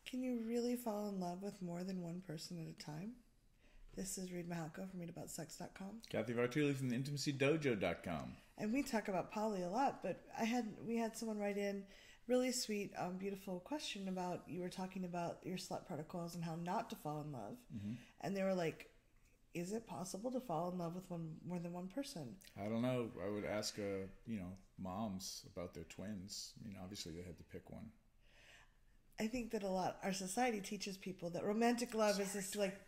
Can you really fall in love with more than one person at a time? This is Reid from ReidAboutSex.com. Cathy from the IntimacyDojo.com. And we talk about poly a lot, but we had someone write in really sweet, beautiful question about, you were talking about your slut protocols and how not to fall in love. Mm-hmm. And they were like, is it possible to fall in love with more than one person? I don't know. I would ask, moms about their twins. I mean, obviously they had to pick one. I think that our society teaches people that romantic love is this like,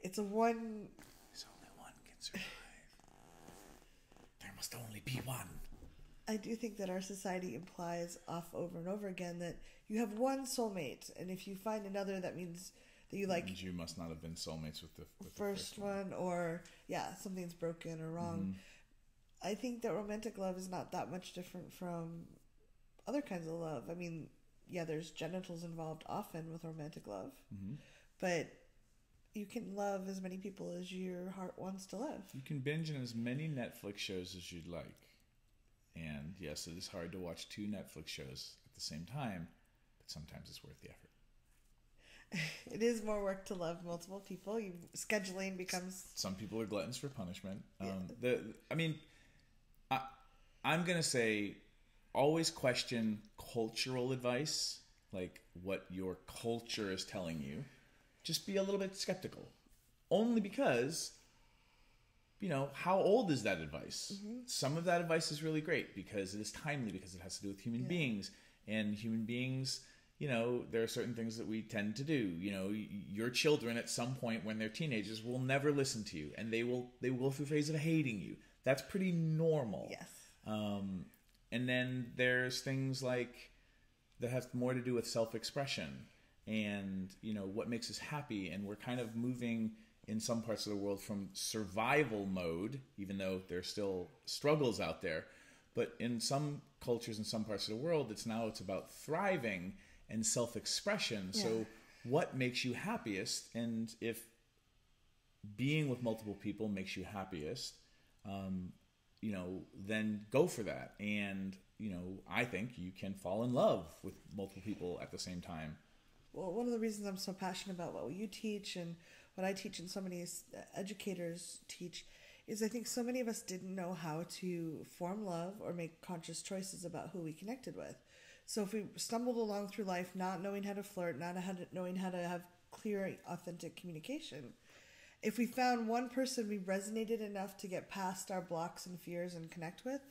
it's a one. There's only one can survive. There must only be one. I do think that our society implies over and over again that you have one soulmate, and if you find another, that means that you like. And you must not have been soulmates with the first one, or something's broken or wrong. Mm-hmm. I think that romantic love is not that much different from other kinds of love. I mean, there's genitals involved often with romantic love, mm-hmm. but you can love as many people as your heart wants to love. You can binge on as many Netflix shows as you'd like. And yes, it is hard to watch 2 Netflix shows at the same time, but sometimes it's worth the effort. It is more work to love multiple people. Scheduling becomes... Some people are gluttons for punishment. Yeah. I'm going to say, always question cultural advice, like what your culture is telling you. Just be a little bit skeptical. Only because... how old is that advice? Mm-hmm. Some of that advice is really great because it is timely, because it has to do with human beings. And human beings, there are certain things that we tend to do. Your children at some point when they're teenagers will never listen to you, and they will go through a phase of hating you. That's pretty normal. Yes. And then there's things like that have more to do with self-expression and, what makes us happy. And we're kind of moving in some parts of the world from survival mode, even though there's still struggles out there. But in some cultures in some parts of the world, it's about thriving and self-expression. Yeah. So what makes you happiest? And if being with multiple people makes you happiest, then go for that. And, I think you can fall in love with multiple people at the same time. Well, one of the reasons I'm so passionate about what you teach and what I teach and so many educators teach is I think so many of us didn't know how to form love or make conscious choices about who we connected with. So if we stumbled along through life not knowing how to flirt, not knowing how to have clear, authentic communication, if we found one person we resonated enough to get past our blocks and fears and connect with,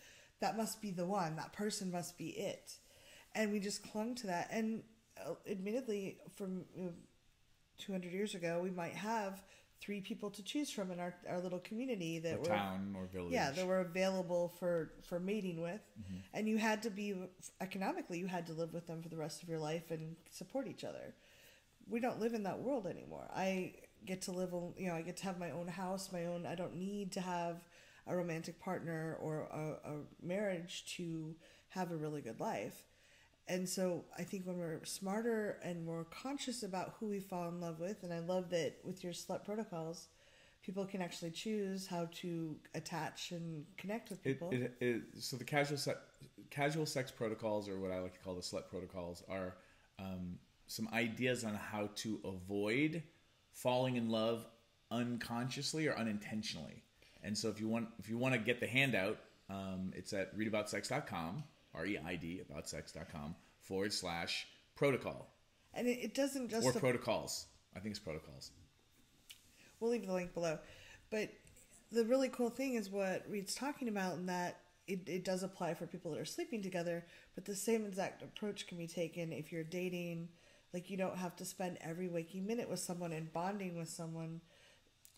that must be the one. That person must be it. And we just clung to that. And admittedly, from 200 years ago, we might have 3 people to choose from in our little community that town or village. Yeah, that were available for mating with. Mm-hmm. And you had to be, economically, you had to live with them for the rest of your life and support each other. We don't live in that world anymore. I get to live, I get to have my own house, I don't need to have a romantic partner or a marriage to have a really good life. And so I think when we're smarter and more conscious about who we fall in love with, and I love that with your slut protocols, people can actually choose how to attach and connect with people. So the casual sex protocols, or what I like to call the slut protocols, are some ideas on how to avoid falling in love unconsciously or unintentionally. And so if you want to get the handout, it's at reidaboutssex.com. REID aboutsex.com /protocol. And it doesn't just... Or protocols. I think it's protocols. We'll leave the link below. But the really cool thing is what Reid's talking about, in that it does apply for people that are sleeping together, but the same exact approach can be taken if you're dating. Like, you don't have to spend every waking minute with someone and bonding with someone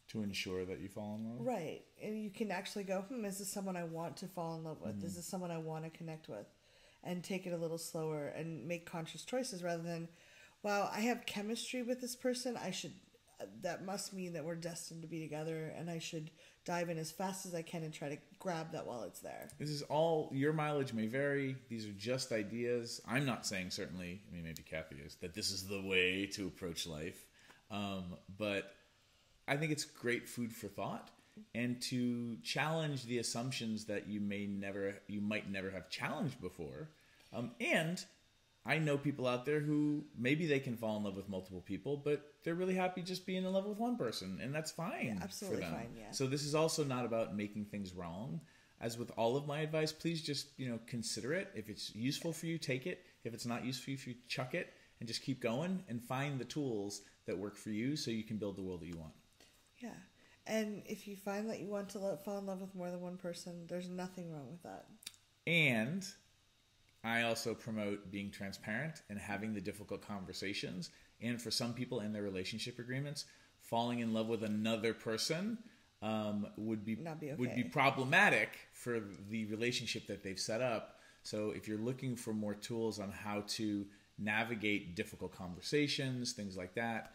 to ensure that you fall in love. Right. And you can actually go, is this someone I want to fall in love with? Mm-hmm. Is this someone I want to connect with? And take it a little slower and make conscious choices rather than, wow, I have chemistry with this person. That must mean that we're destined to be together, and I should dive in as fast as I can and try to grab that while it's there. This is all, your mileage may vary. These are just ideas. I'm not saying certainly, maybe Cathy is, that this is the way to approach life. But I think it's great food for thought, and to challenge the assumptions that you might never have challenged before, and I know people out there who maybe they can fall in love with multiple people, but they're really happy just being in love with one person, and that's fine. Yeah, absolutely for them. fine, yeah. So this is also not about making things wrong. As with all of my advice, please just, consider it. If it's useful for you, take it. If it's not useful for you, chuck it and just keep going and find the tools that work for you so you can build the world that you want. Yeah. And if you find that you want to fall in love with more than one person, there's nothing wrong with that. And I also promote being transparent and having the difficult conversations. And for some people in their relationship agreements, falling in love with another person would be problematic for the relationship that they've set up. So if you're looking for more tools on how to navigate difficult conversations, things like that,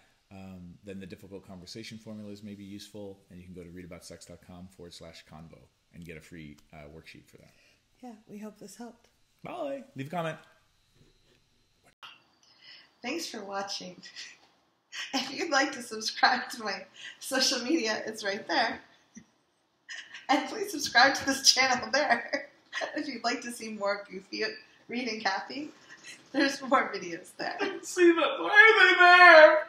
then the difficult conversation formulas may be useful, and you can go to readaboutsexcom/convo and get a free worksheet for that. Yeah, we hope this helped. Bye. Leave a comment. Thanks for watching. If you'd like to subscribe to my social media, it's right there. And please subscribe to this channel there. If you'd like to see more goofy Reid and Cathy, there's more videos there. See them. Why are they there?